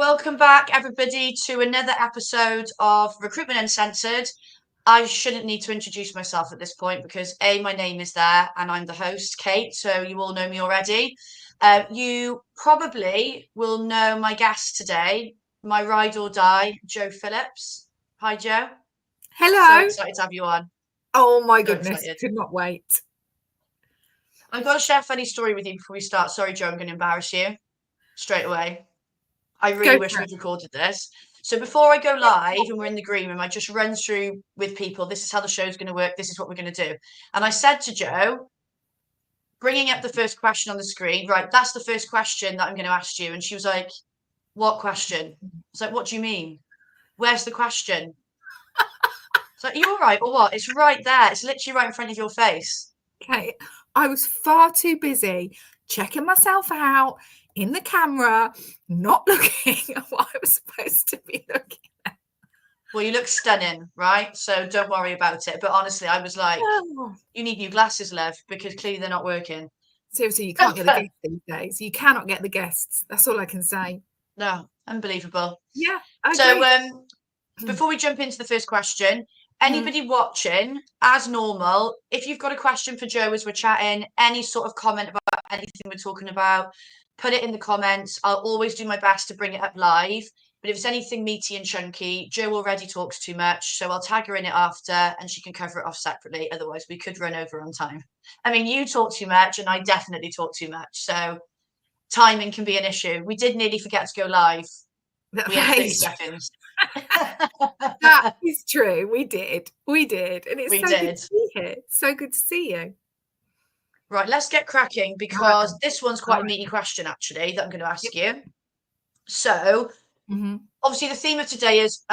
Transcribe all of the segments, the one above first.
Welcome back, everybody, to another episode of Recruitment Uncensored. I shouldn't need to introduce myself at this point because A, my name is there and I'm the host, Kate, so you all know me already. You probably will know my guest today, my ride or die, Joe Phillips. Hi, Joe. So Hello. excited to have you on. Oh my So goodness, excited. could not wait. I've got to share a funny story with you before we start. Sorry, Joe, I'm going to embarrass you straight away. I really Go wish for we'd recorded this. So before I go live and we're in the green room, I just run through with people, this is how the show's going to work, this is what we're going to do. And I said to Joe, bringing up the first question on the screen, right, that's the first question that I'm going to ask you. And she was like, what question? I was like, what do you mean? Where's the question? It's like, are you all right or what? It's right there. It's literally right in front of your face. Okay. I was far too busy checking myself out in the camera, not looking at what I was supposed to be looking at. Well, you look stunning, right? So don't worry about it. But honestly, I was like, Oh. you need new glasses, love, because clearly they're not working. Seriously, you can't get the guests these days. You cannot get the guests. That's all I can say. No, unbelievable. Yeah, I So, agree. before we jump into the first question, Mhm. anybody watching, as normal, if you've got a question for Joe as we're chatting, any sort of comment about anything we're talking about, put it in the comments. I'll always do my best to bring it up live. But if it's anything meaty and chunky, Joe already talks too much, so I'll tag her in it after and she can cover it off separately. Otherwise, we could run over on time. I mean, you talk too much and I definitely talk too much. So timing can be an issue. We did nearly forget to go live. We had 30 seconds. That is true. We did. And it's We so good did. to be here. So good to see you. Right, let's get cracking because this one's quite a meaty question, actually, that I'm going to ask you. So, obviously, the theme of today is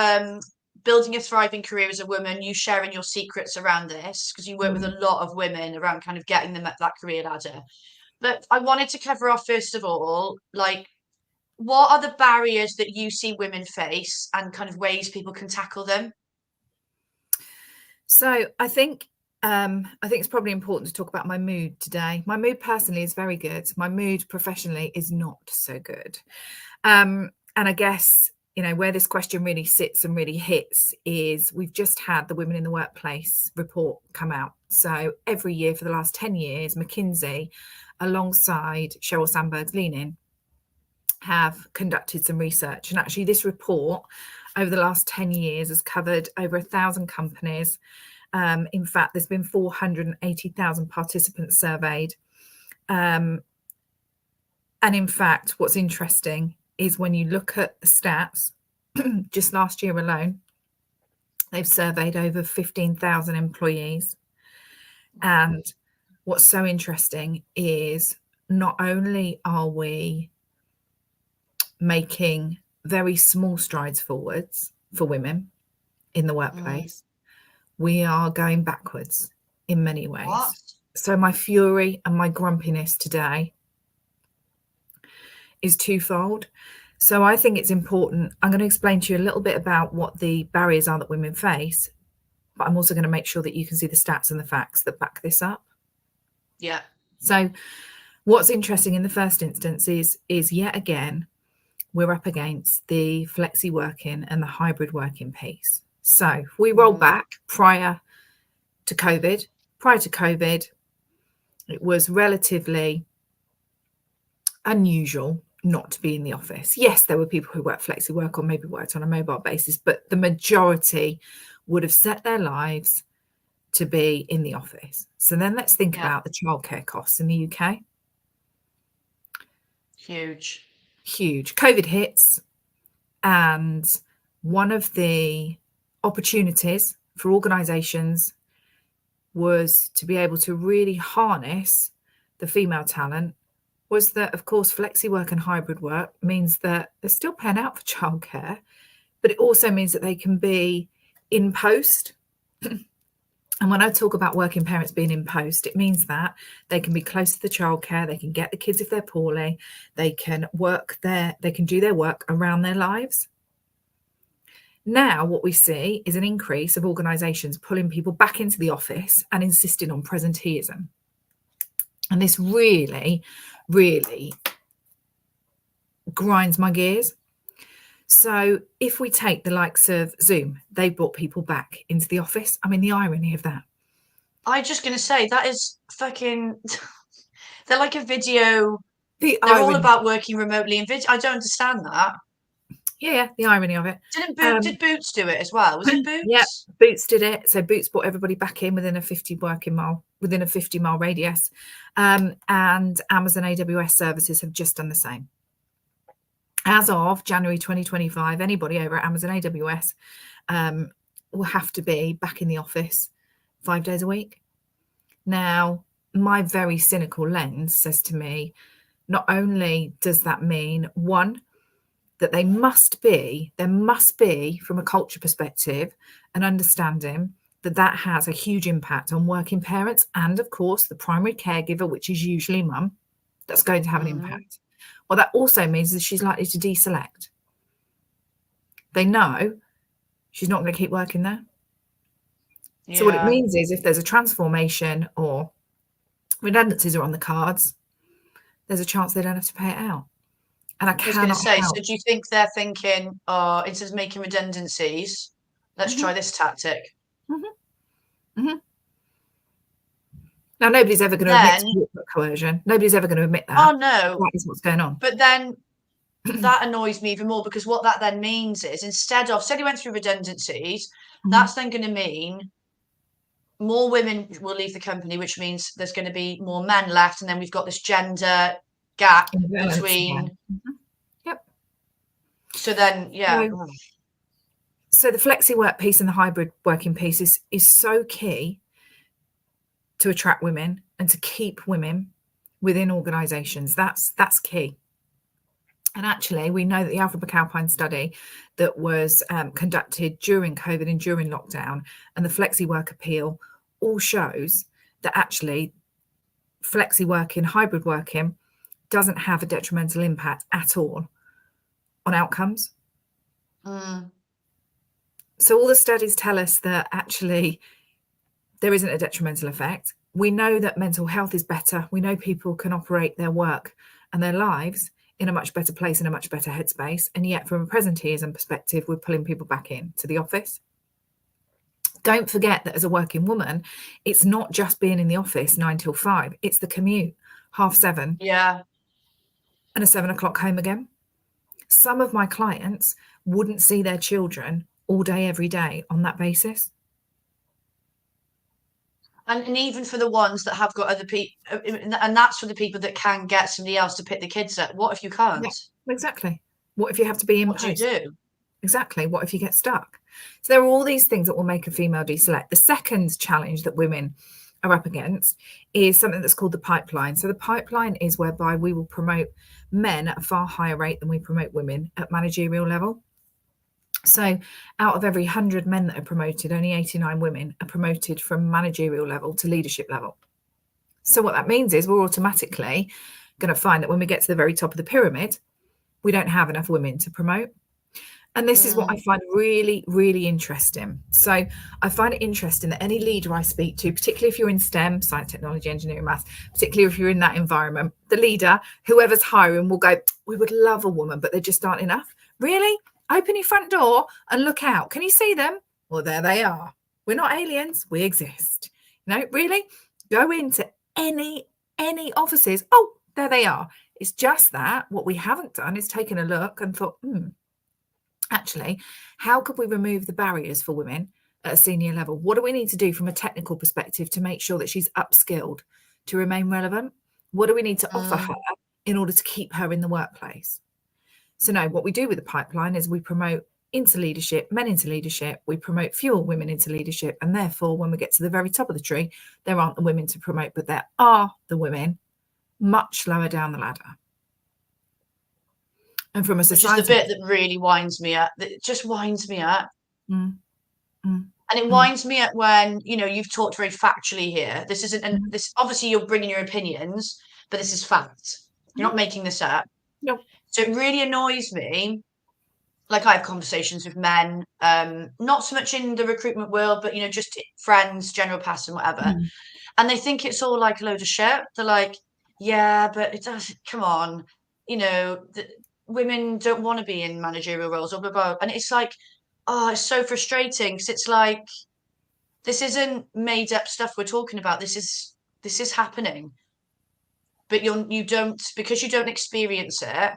building a thriving career as a woman, you sharing your secrets around this because you work with a lot of women around kind of getting them up that career ladder. But I wanted to cover off, first of all, like, what are the barriers that you see women face and kind of ways people can tackle them? So I think it's probably important to talk about my mood today. My mood personally is very good. My mood professionally is not so good. And I guess, where this question really sits and really hits is we've just had the Women in the Workplace report come out. So every year for the last 10 years, McKinsey, alongside Sheryl Sandberg's Lean In, have conducted some research. And actually this report over the last 10 years has covered over 1,000 companies. In fact, there's been 480,000 participants surveyed. And in fact, what's interesting is when you look at the stats, just last year alone, they've surveyed over 15,000 employees. And what's so interesting is not only are we making very small strides forwards for women in the workplace, we are going backwards in many ways. What? So my fury and my grumpiness today is twofold. So I think it's important. I'm going to explain to you a little bit about what the barriers are that women face, but I'm also going to make sure that you can see the stats and the facts that back this up. Yeah. So what's interesting in the first instance is yet again, we're up against the flexi working and the hybrid working piece. So if we roll back prior to COVID, it was relatively unusual not to be in the office. Yes, there were people who worked flexi work or maybe worked on a mobile basis, but the majority would have set their lives to be in the office. So then let's think about the childcare costs in the UK. Huge. COVID hits, and one of the opportunities for organisations was to be able to really harness the female talent was that, of course, flexi work and hybrid work means that they're still paying out for childcare, but it also means that they can be in post. And when I talk about working parents being in post, it means that they can be close to the childcare, they can get the kids if they're poorly, they can do their work around their lives. Now, what we see is an increase of organisations pulling people back into the office and insisting on presenteeism. And this really, really grinds my gears. So if we take the likes of Zoom, they brought people back into the office. I mean, the irony of that. I'm just gonna say that is fucking. They're like a video. The They're all irony. about working remotely and video. I don't understand that. Yeah, the irony of it. Did Boots do it as well? Was it Yeah, Boots? Boots did it. So Boots brought everybody back in within a 50-mile radius. And Amazon AWS services have just done the same. As of January 2025, anybody over at Amazon AWS will have to be back in the office 5 days a week. Now, my very cynical lens says to me, not only does that mean, one, that there must be, from a culture perspective, an understanding that that has a huge impact on working parents and, of course, the primary caregiver, which is usually mum, that's going to have an impact. What that also means is she's likely to deselect. They know she's not going to keep working there. Yeah. So what it means is if there's a transformation or redundancies are on the cards, there's a chance they don't have to pay it out. And I was going to say, so do you think they're thinking, oh, instead of making redundancies, let's try this tactic? Now, nobody's ever going to admit to coercion. Nobody's ever going to admit that. Oh, no. That is what's going on. But then that annoys me even more, because what that then means is, instead of, say they went through redundancies, that's then going to mean more women will leave the company, which means there's going to be more men left. And then we've got this gender gap between. Yep. So then, yeah. So the flexi work piece and the hybrid working piece is so key to attract women and to keep women within organisations. That's key. And actually, we know that the Alfred McAlpine study that was conducted during COVID and during lockdown and the flexi work appeal all shows that actually flexi working, hybrid working doesn't have a detrimental impact at all on outcomes. So all the studies tell us that actually there isn't a detrimental effect. We know that mental health is better. We know people can operate their work and their lives in a much better place, in a much better headspace. And yet from a presenteeism perspective, we're pulling people back in to the office. Don't forget that as a working woman, it's not just being in the office 9 till 5. It's the commute, 7:30. Yeah. And a 7 o'clock home again. Some of my clients wouldn't see their children all day, every day on that basis. And even for the ones that have got other people, and that's for the people that can get somebody else to pick the kids up. What if you can't? Yeah, exactly. What if you have to be in post? What do you do? Exactly. What if you get stuck? So there are all these things that will make a female deselect. The second challenge that women are up against is something that's called the pipeline. So the pipeline is whereby we will promote men at a far higher rate than we promote women at managerial level. So out of every 100 men that are promoted, only 89 women are promoted from managerial level to leadership level. So what that means is we're automatically going to find that when we get to the very top of the pyramid, we don't have enough women to promote. And this is what I find really, really interesting. So I find it interesting that any leader I speak to, particularly if you're in STEM, science, technology, engineering, maths, particularly if you're in that environment, the leader, whoever's hiring, will go, we would love a woman, but there just aren't enough. Really? Open your front door and look out. Can you see them? Well, there they are. We're not aliens. We exist. No, really? Go into any offices. Oh, there they are. It's just that what we haven't done is taken a look and thought, actually, how could we remove the barriers for women at a senior level? What do we need to do from a technical perspective to make sure that she's upskilled to remain relevant? What do we need to offer her in order to keep her in the workplace? So no, what we do with the pipeline is we promote into leadership, men into leadership, we promote fewer women into leadership, and therefore when we get to the very top of the tree, there aren't the women to promote, but there are the women much lower down the ladder. And from a society, which is the bit that really winds me up. That just winds me up. And it winds me up when, you know, you've talked very factually here. This isn't, and this obviously you're bringing your opinions, but this is fact. You're not making this up. No. So it really annoys me. Like I have conversations with men, not so much in the recruitment world, but, you know, just friends, general pass and whatever. And they think it's all like a load of shit. They're like, yeah, but it does, come on, you know, women don't want to be in managerial roles or blah, blah, and it's like, oh, it's so frustrating because it's like, this isn't made up stuff we're talking about. This is happening, but you don't, because you don't experience it,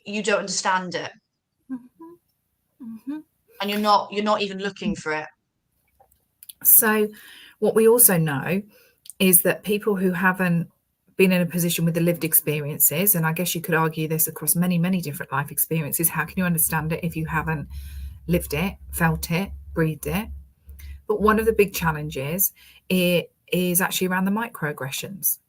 you don't understand it, and you're not even looking for it. So what we also know is that people who haven't been in a position with the lived experiences, and I guess you could argue this across many, many different life experiences, how can you understand it if you haven't lived it, felt it, breathed it? But one of the big challenges is actually around the microaggressions.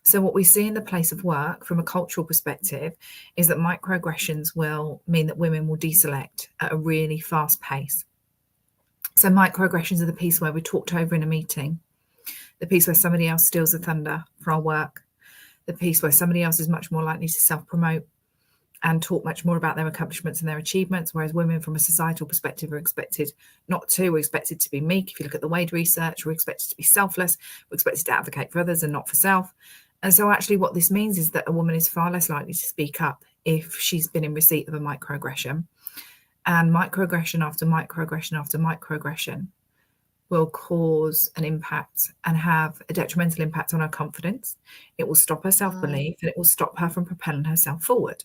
So what we see in the place of work from a cultural perspective is that microaggressions will mean that women will deselect at a really fast pace. So microaggressions are the piece where we're talked over in a meeting, the piece where somebody else steals the thunder for our work, the piece where somebody else is much more likely to self-promote and talk much more about their accomplishments and their achievements, whereas women from a societal perspective are expected not to. We're expected to be meek. If you look at the Wade research, we're expected to be selfless. We're expected to advocate for others and not for self. And so actually what this means is that a woman is far less likely to speak up if she's been in receipt of a microaggression. And microaggression after microaggression after microaggression will cause an impact and have a detrimental impact on her confidence. It will stop her self-belief and it will stop her from propelling herself forward.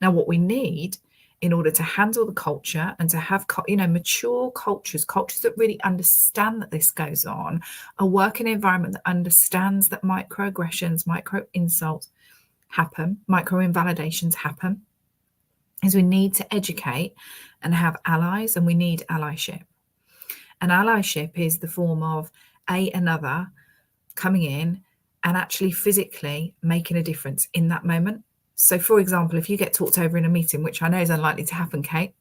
Now, what we need in order to handle the culture and to have, mature cultures that really understand that this goes on, a working environment that understands that microaggressions, micro insults happen, micro invalidations happen, is we need to educate and have allies, and we need allyship. And allyship is the form of another coming in and actually physically making a difference in that moment. So, for example, if you get talked over in a meeting, which I know is unlikely to happen, Kate,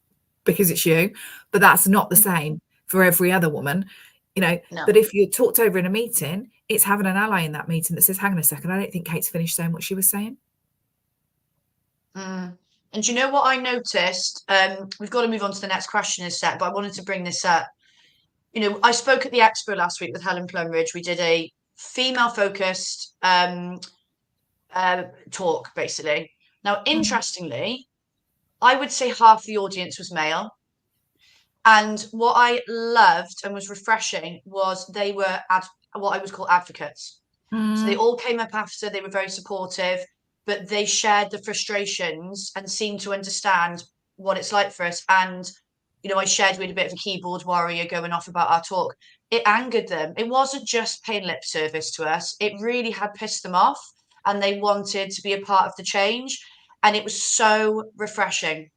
because it's you, but that's not the same for every other woman, No. But if you're talked over in a meeting, it's having an ally in that meeting that says, hang on a second, I don't think Kate's finished saying what she was saying. And do you know what I noticed? We've got to move on to the next question in a sec, but I wanted to bring this up. I spoke at the expo last week with Helen Plumridge. We did a female-focused talk, basically. Now, interestingly, I would say half the audience was male. And what I loved and was refreshing was they were what I would call advocates. So they all came up after, they were very supportive, but they shared the frustrations and seemed to understand what it's like for us. And, I shared we had a bit of a keyboard warrior going off about our talk. It angered them. It wasn't just paying lip service to us. It really had pissed them off and they wanted to be a part of the change. And it was so refreshing.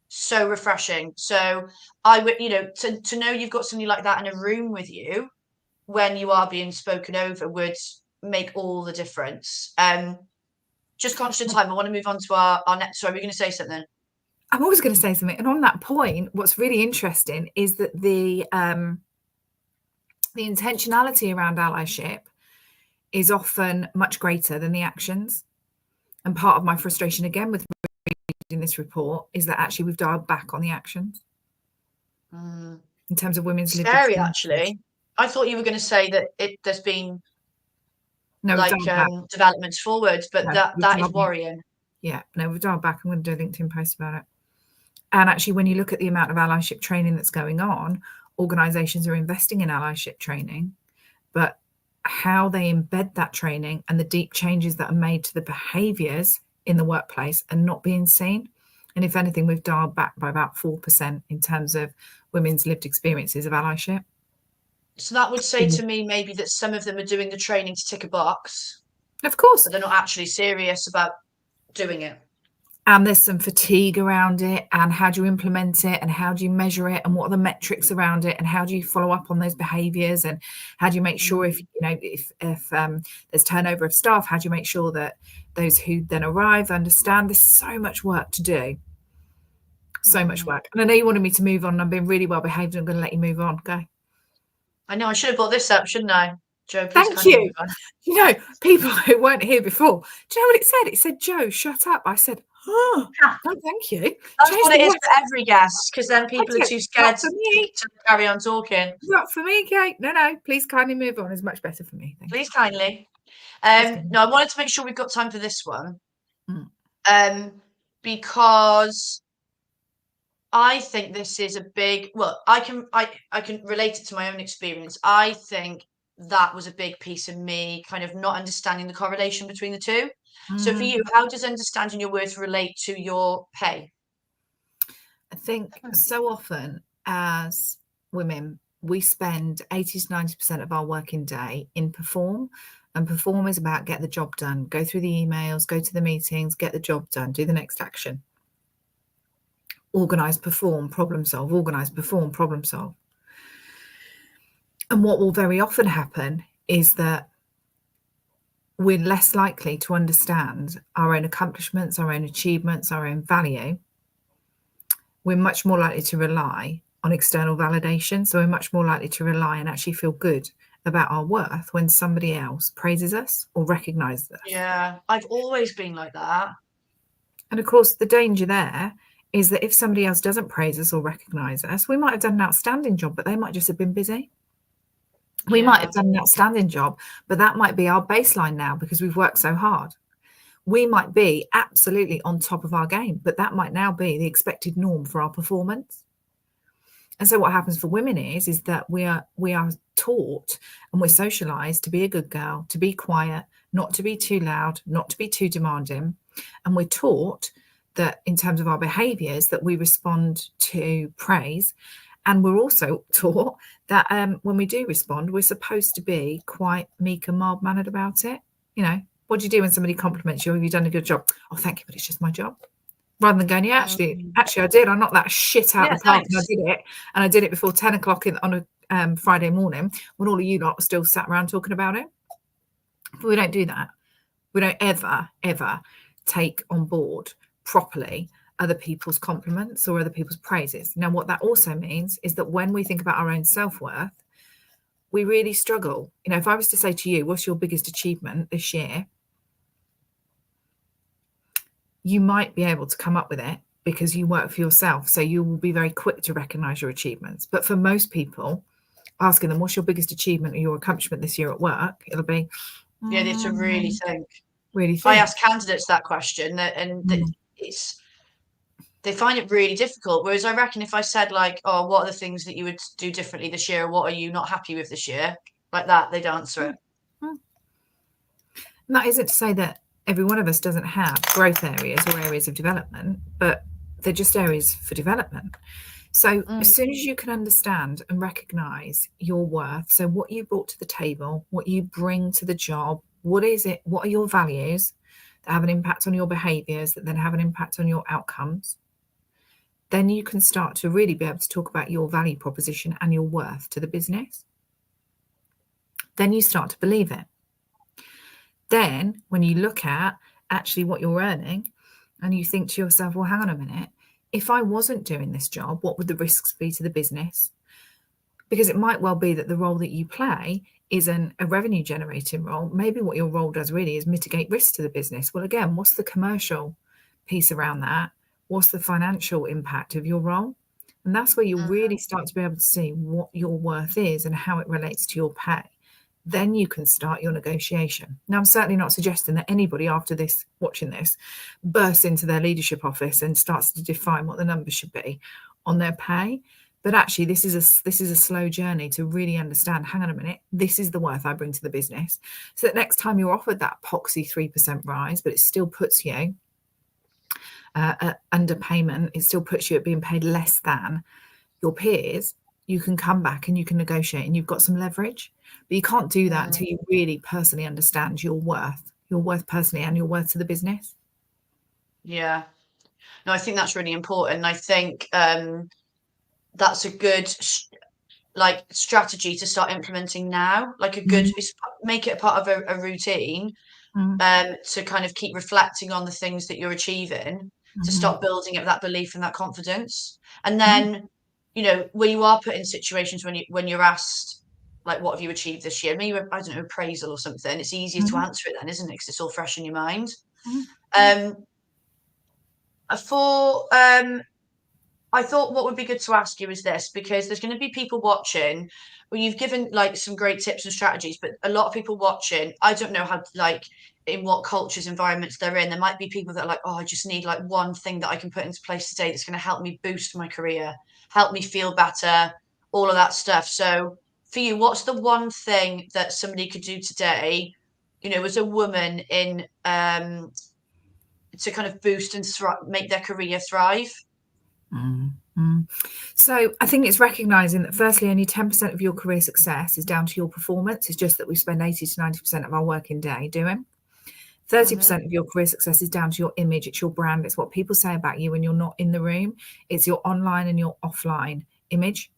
So refreshing. So I would, to know you've got somebody like that in a room with you when you are being spoken over would make all the difference. Just conscious of time, I want to move on to our next. Sorry, we're going to say something. I'm always going to say something. And on that point, what's really interesting is that the intentionality around allyship is often much greater than the actions. And part of my frustration, again, with reading this report is that actually we've dialed back on the actions in terms of women's lived Scary, experiences. actually. I thought you were going to say that there's been developments forward, but that is worrying. Yeah, no, we've dialed back. I'm going to do a LinkedIn post about it. And actually, when you look at the amount of allyship training that's going on, organizations are investing in allyship training, but how they embed that training and the deep changes that are made to the behaviors in the workplace are not being seen. And if anything, we've dialed back by about 4% in terms of women's lived experiences of allyship. So that would say to me maybe that some of them are doing the training to tick a box. Of course. But they're not actually serious about doing it. And there's some fatigue around it, and how do you implement it, and how do you measure it, and what are the metrics around it, and how do you follow up on those behaviours, and how do you make sure if there's turnover of staff, how do you make sure that those who then arrive understand? There's so much work to do, so much work. And I know you wanted me to move on, and I'm being really well behaved, and I'm going to let you move on. Go. I know I should have brought this up, shouldn't I? Joe, please. Thank you. People who weren't here before, do you know what it said? It said, Joe, shut up. I said, oh, no, thank you. That's what it is for every guest, because then people are too scared to carry on talking. Not for me, Kate. No, please kindly move on. It's much better for me. Thank please you. Kindly. No, I wanted to make sure we've got time for this one. because I think this is a big, well, I can relate it to my own experience. I think that was a big piece of me kind of not understanding the correlation between the two. So for you, how does understanding your worth relate to your pay? I think so often as women, we spend 80 to 90% of our working day in perform. And perform is about get the job done, go through the emails, go to the meetings, get the job done, do the next action. Organize, perform, problem solve, organize, perform, problem solve. And what will very often happen is that we're less likely to understand our own accomplishments, our own achievements, our own value. We're much more likely to rely on external validation. So we're much more likely to rely and actually feel good about our worth when somebody else praises us or recognizes us. Yeah, I've always been like that. And of course, the danger there is that if somebody else doesn't praise us or recognize us, we might have done an outstanding job, but they might just have been busy. We might have done an outstanding job, but that might be our baseline now because we've worked so hard. We might be absolutely on top of our game, but that might now be the expected norm for our performance. And so what happens for women is that we are taught and we're socialized to be a good girl, to be quiet, not to be too loud, not to be too demanding. And we're taught that in terms of our behaviors that we respond to praise. And we're also taught that when we do respond, we're supposed to be quite meek and mild-mannered about it. You know, what do you do when somebody compliments you? Have you done a good job? Oh, thank you, but it's just my job. Rather than going, yeah, actually, I did. I knocked that shit out of the park, and I did it. And I did it before 10 o'clock on a Friday morning when all of you lot were still sat around talking about it. But we don't do that. We don't ever, ever take on board properly other people's compliments or other people's praises. Now, what that also means is that when we think about our own self-worth, we really struggle. You know, if I was to say to you, what's your biggest achievement this year? You might be able to come up with it because you work for yourself. So you will be very quick to recognize your achievements. But for most people, asking them, what's your biggest achievement or your accomplishment this year at work? It'll be, Yeah, they have to really think. Really think. I ask candidates that question and they find it really difficult. Whereas I reckon if I said like, oh, what are the things that you would do differently this year? Or what are you not happy with this year? Like that, they'd answer it. And that isn't to say that every one of us doesn't have growth areas or areas of development, but they're just areas for development. So as soon as you can understand and recognize your worth, so what you brought to the table, what you bring to the job, what is it? What are your values that have an impact on your behaviors that then have an impact on your outcomes? Then you can start to really be able to talk about your value proposition and your worth to the business. Then you start to believe it. Then when you look at actually what you're earning and you think to yourself, well, hang on a minute, if I wasn't doing this job, what would the risks be to the business? Because it might well be that the role that you play isn't a revenue generating role. Maybe what your role does really is mitigate risk to the business. Well, again, what's the commercial piece around that? What's the financial impact of your role? And that's where you really start to be able to see what your worth is and how it relates to your pay. Then you can start your negotiation. Now, I'm certainly not suggesting that anybody after this, watching this, bursts into their leadership office and starts to define what the numbers should be on their pay. But actually, this is a slow journey to really understand, hang on a minute, this is the worth I bring to the business. So that next time you're offered that poxy 3% rise, but it still puts you underpayment, it still puts you at being paid less than your peers, you can come back and you can negotiate and you've got some leverage. But you can't do that until you really personally understand your worth personally and your worth to the business. Yeah. No, I think that's really important. I think that's a good strategy to start implementing now. Like a good, make it a part of a routine to kind of keep reflecting on the things that you're achieving, to start building up that belief and that confidence. And then, you know, when you are put in situations when you're asked, like, what have you achieved this year? Maybe, I don't know, appraisal or something. It's easier to answer it then, isn't it? Because it's all fresh in your mind. For I thought what would be good to ask you is this, because there's going to be people watching. Well, you've given like some great tips and strategies, but a lot of people watching, I don't know how, like, in what cultures, environments they're in. There might be people that are like, oh, I just need like one thing that I can put into place today that's going to help me boost my career, help me feel better, all of that stuff. So for you, what's the one thing that somebody could do today, as a woman in to kind of boost and make their career thrive? So I think it's recognizing that firstly, only 10% of your career success is down to your performance. It's just that we spend 80 to 90% of our working day doing. 30% of your career success is down to your image. It's your brand. It's what people say about you when you're not in the room. It's your online and your offline image.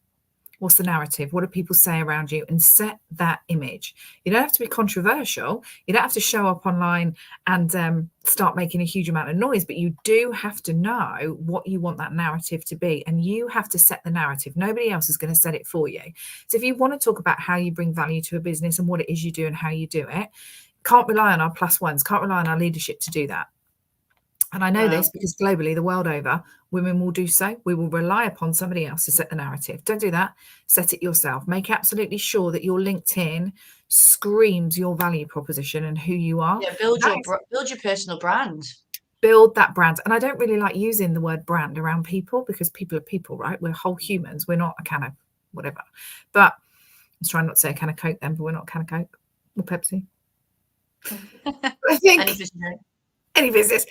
What's the narrative? What do people say around you? And set that image. You don't have to be controversial. You don't have to show up online and start making a huge amount of noise, but you do have to know what you want that narrative to be. And you have to set the narrative. Nobody else is going to set it for you. So if you want to talk about how you bring value to a business and what it is you do and how you do it, can't rely on our plus ones, can't rely on our leadership to do that. And I know this because globally, the world over, women will do so. We will rely upon somebody else to set the narrative. Don't do that. Set it yourself. Make absolutely sure that your LinkedIn screams your value proposition and who you are. Yeah, build your personal brand. Build that brand. And I don't really like using the word brand around people because people are people, right? We're whole humans. We're not a can of whatever. But I was trying not to say a can of Coke then, but we're not a can of Coke or Pepsi. I think any business.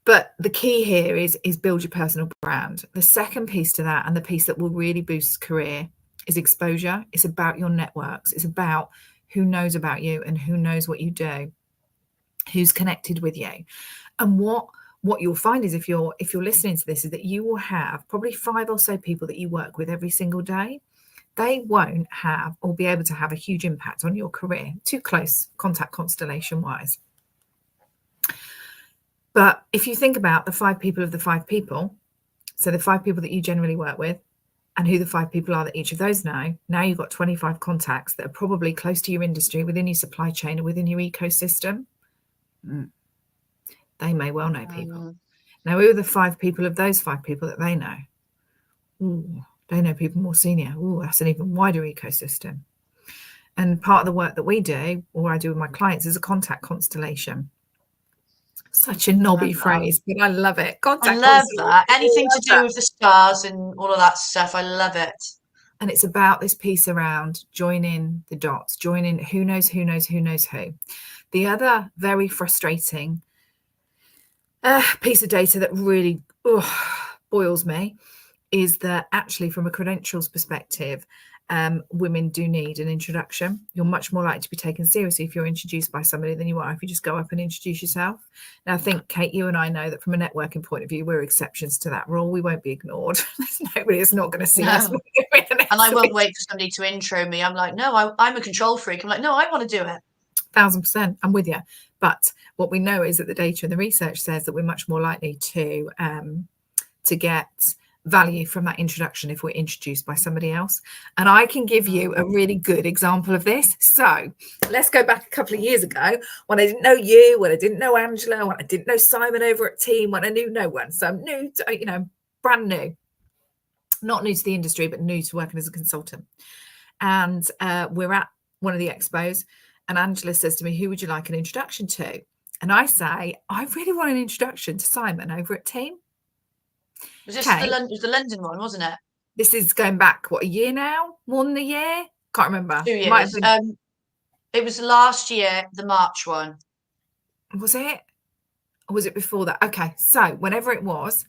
But the key here is build your personal brand. The second piece to that, and the piece that will really boost career, is exposure. It's about your networks. It's about who knows about you and who knows what you do, who's connected with you. And what you'll find is if you're listening to this, is that you will have probably 5 or so people that you work with every single day. They won't have or be able to have a huge impact on your career, too close contact constellation wise. But if you think about the 5 people of the 5 people, so the 5 people that you generally work with and who the 5 people are that each of those know, now you've got 25 contacts that are probably close to your industry, within your supply chain or within your ecosystem. They may well know people. Now, who are the 5 people of those 5 people that they know? Ooh, they know people more senior. Ooh, that's an even wider ecosystem. And part of the work that we do, or I do with my clients, is a contact constellation. Such a knobby phrase, but I love it. I love that. Anything to do with the stars and all of that stuff. I love it. And it's about this piece around joining the dots, joining who knows who knows who knows who. The other very frustrating piece of data that really boils me is that actually from a credentials perspective, women do need an introduction. You're much more likely to be taken seriously if you're introduced by somebody than you are if you just go up and introduce yourself. Now, I think, Kate, you and I know that from a networking point of view, we're exceptions to that rule. We won't be ignored. There's nobody that's not going to see us. And I won't wait for somebody to intro me. I'm like, no, I'm a control freak. I'm like, no, I want to do it. 1000%. I'm with you. But what we know is that the data and the research says that we're much more likely to get value from that introduction if we're introduced by somebody else. And I can give you a really good example of this. So let's go back a couple of years ago when I didn't know you, when I didn't know Angela, when I didn't know Simon over at Team, when I knew no one. So I'm new to, brand new, not new to the industry, but new to working as a consultant. And we're at one of the expos and Angela says to me, who would you like an introduction to? And I say, I really want an introduction to Simon over at Team. Was this the London one, wasn't it? This is going back, what, a year now? More than a year? Can't remember. 2 years. It was last year, the March one. Was it? Or was it before that? Okay, so whenever it was,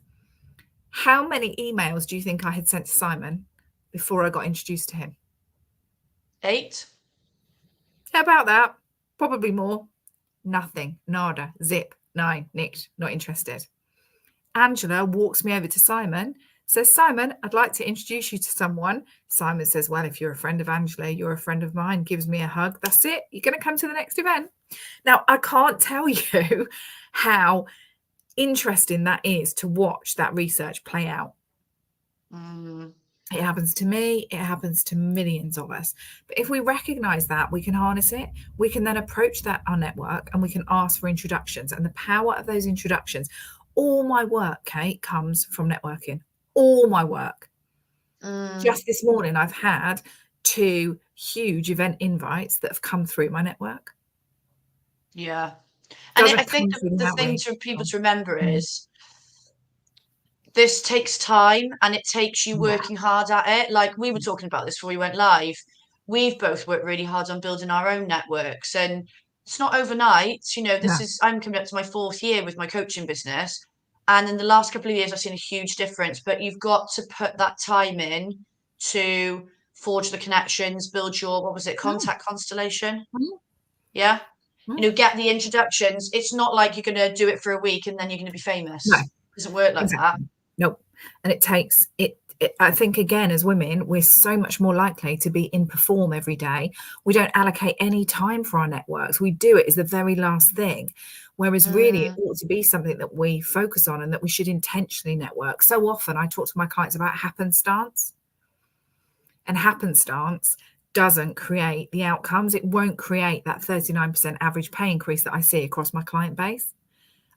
how many emails do you think I had sent to Simon before I got introduced to him? 8. How about that? Probably more. Nothing. Nada. Zip. 9. Nicked. Not interested. Angela walks me over to Simon, says, Simon, I'd like to introduce you to someone. Simon says, well, if you're a friend of Angela, you're a friend of mine, gives me a hug. That's it. You're going to come to the next event. Now, I can't tell you how interesting that is to watch that research play out. It happens to me. It happens to millions of us. But if we recognize that, we can harness it. We can then approach our network and we can ask for introductions. And the power of those introductions, all my work, Kate, comes from networking. all my work. Mm, Just this morning, I've had 2 huge event invites that have come through my network. yeah. And I Doesn't think come through the the thing outreach. to people to remember Mm. is this takes time and it takes you Yeah. working hard at it. Like we were talking about this before we went live. We've both worked really hard on building our own networks, and it's not overnight. You know, No. I'm coming up to my 4th year with my coaching business. And in the last couple of years, I've seen a huge difference. But you've got to put that time in to forge the connections, build your, what was it, Mm. contact constellation? Mm. Yeah. Mm. You know, get the introductions. It's not like you're going to do it for a week and then you're going to be famous. No. It doesn't work like that. Exactly. Nope. And it takes it, I think, again, as women, we're so much more likely to be in perform every day. We don't allocate any time for our networks. We do it as the very last thing. Whereas really it Mm, ought to be something that we focus on and that we should intentionally network. So often I talk to my clients about happenstance, and happenstance doesn't create the outcomes. It won't create that 39% average pay increase that I see across my client base.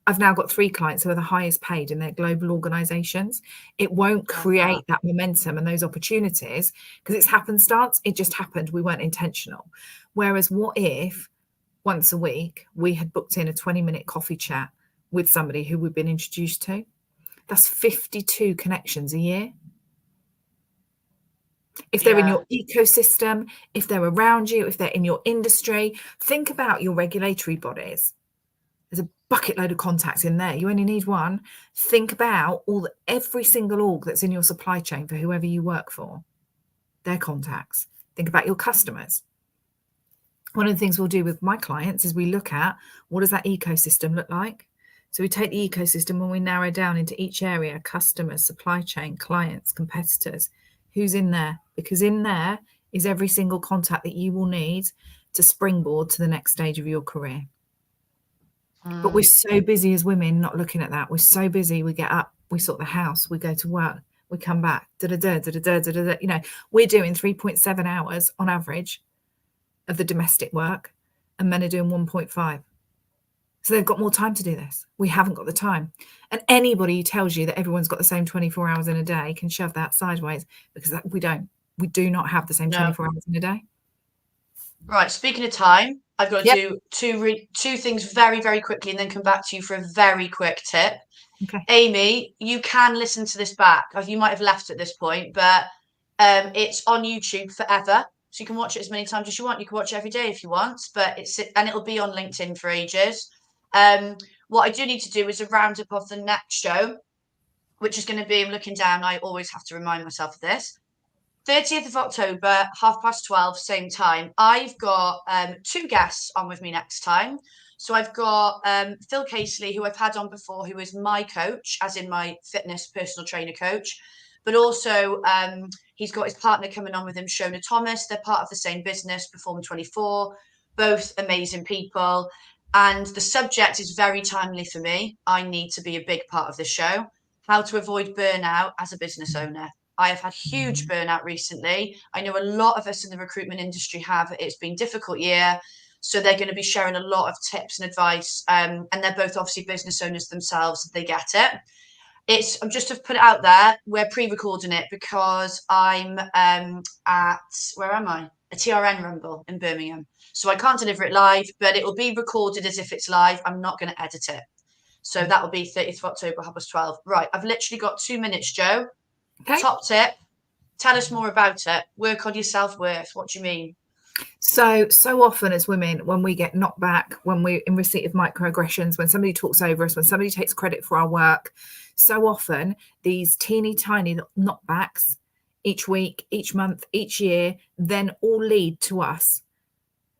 I've now got 3 clients who are the highest paid in their global organizations. It won't love that. create that momentum and those opportunities because it's happenstance. It just happened. We weren't intentional. Whereas what if once a week we had booked in a 20-minute coffee chat with somebody who we've been introduced to? That's 52 connections a year. If they're in Yeah. your ecosystem, if they're around you, if they're in your industry, think about your regulatory bodies. There's a bucket load of contacts in there. You only need one. Think about every single org that's in your supply chain for whoever you work for, their contacts. Think about your customers. One of the things we'll do with my clients is we look at what does that ecosystem look like. So we take the ecosystem and we narrow down into each area: customers, supply chain, clients, competitors. Who's in there? Because in there is every single contact that you will need to springboard to the next stage of your career. But we're so busy as women not looking at that. We're so busy. We get up, we sort the house, we go to work, we come back, You know, we're doing 3.7 hours on average of the domestic work, and men are doing 1.5. So they've got more time to do this. We haven't got the time. And anybody who tells you that everyone's got the same 24 hours in a day can shove that sideways, because we don't. We do not have the same No. 24 hours in a day. Right. Speaking of time, I've got to Yep. do two things very, very quickly and then come back to you for a very quick tip. Okay. Amy, you can listen to this back. You might have left at this point, but it's on YouTube forever. So you can watch it as many times as you want. You can watch it every day if you want, but it'll be on LinkedIn for ages. What I do need to do is a roundup of the next show, which is going to be, I'm looking down, I always have to remind myself of this. 30th of October, 12:30, same time. I've got 2 guests on with me next time. So I've got Phil Casely, who I've had on before, who is my coach, as in my fitness personal trainer coach. But also he's got his partner coming on with him, Shona Thomas. They're part of the same business, Perform 24, both amazing people. And the subject is very timely for me. I need to be a big part of the show. How to avoid burnout as a business owner. I have had huge burnout recently. I know a lot of us in the recruitment industry have. It's been a difficult year. So they're going to be sharing a lot of tips and advice. And they're both obviously business owners themselves. They get it. I'm just to put it out there. We're pre-recording it because I'm at, where am I? A TRN Rumble in Birmingham. So I can't deliver it live, but it will be recorded as if it's live. I'm not going to edit it. So that will be 30th of October, 12:30. Right. I've literally got 2 minutes, Joe. Okay. Top tip. Tell us more about it. Work on your self-worth. What do you mean? So often as women, when we get knocked back, when we're in receipt of microaggressions, when somebody talks over us, when somebody takes credit for our work, so often these teeny tiny knockbacks each week, each month, each year, then all lead to us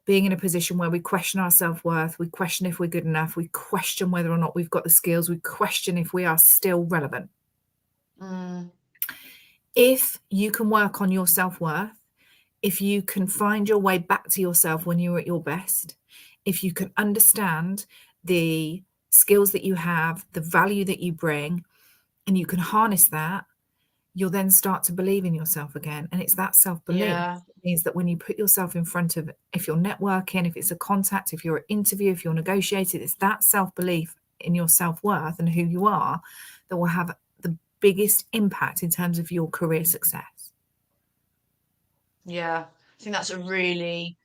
being in a position where we question our self-worth, we question if we're good enough, we question whether or not we've got the skills, we question if we are still relevant. If you can work on your self-worth, if you can find your way back to yourself when you're at your best, if you can understand the skills that you have, the value that you bring, and you can harness that, you'll then start to believe in yourself again. And it's that self-belief. Yeah. It means that when you put yourself in front of, if you're networking, if it's a contact, if you're an interview, if you're negotiating, it's that self-belief in your self-worth and who you are that will have the biggest impact in terms of your career success? Yeah, I think that's a really,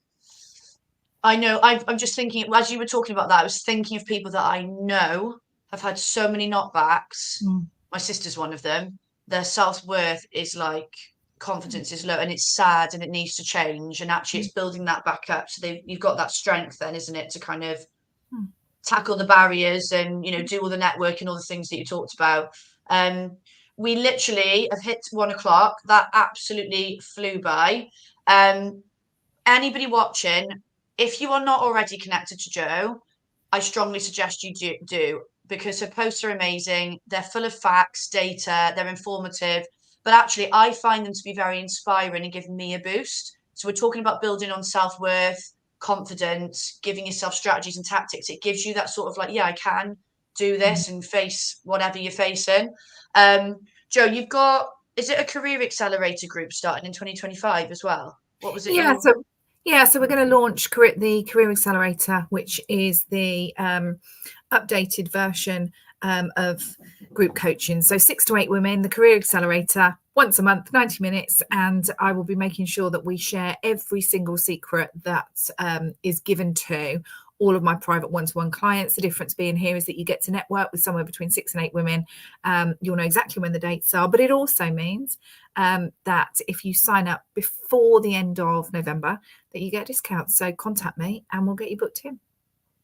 I know, I'm just thinking, as you were talking about that, I was thinking of people that I know have had so many knockbacks. My sister's one of them. Their self-worth is like, confidence is low, and it's sad, and it needs to change. And actually it's building that back up. So you've got that strength then, isn't it, to kind of tackle the barriers and, you know, do all the networking, all the things that you talked about. We literally have hit 1 o'clock. That absolutely flew by. Anybody watching, if you are not already connected to Jo, I strongly suggest you do, because her posts are amazing. They're full of facts, data, they're informative, but actually I find them to be very inspiring and give me a boost. So we're talking about building on self-worth, confidence, giving yourself strategies and tactics. It gives you that sort of like, yeah, I can do this and face whatever you're facing. Jo, you've got, is it a career accelerator group starting in 2025 as well? What was it? So we're going to launch the Career Accelerator, which is the updated version of group coaching. So 6 to 8 women, the Career Accelerator, once a month, 90 minutes. And I will be making sure that we share every single secret that is given to all of my private one-to-one clients. The difference being here is that you get to network with somewhere between 6 and 8 women. You'll know exactly when the dates are, but it also means that if you sign up before the end of November, that you get a discount. So contact me and we'll get you booked in.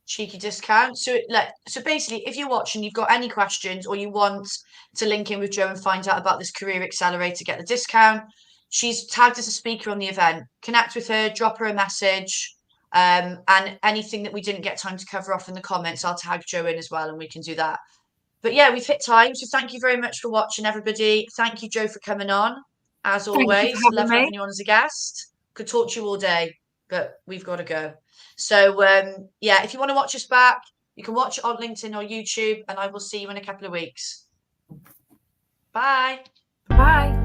Cheeky discount. So basically, if you're watching, you've got any questions, or you want to link in with Jo and find out about this Career Accelerator, get the discount. She's tagged as a speaker on the event. Connect with her, drop her a message. And anything that we didn't get time to cover off in the comments, I'll tag Jo in as well, and we can do that. But yeah, we've hit time. So thank you very much for watching, everybody. Thank you, Jo, for coming on. As always, love having you on as a guest. Could talk to you all day, but we've got to go. So yeah, if you want to watch us back, you can watch it on LinkedIn or YouTube, and I will see you in a couple of weeks. Bye. Bye.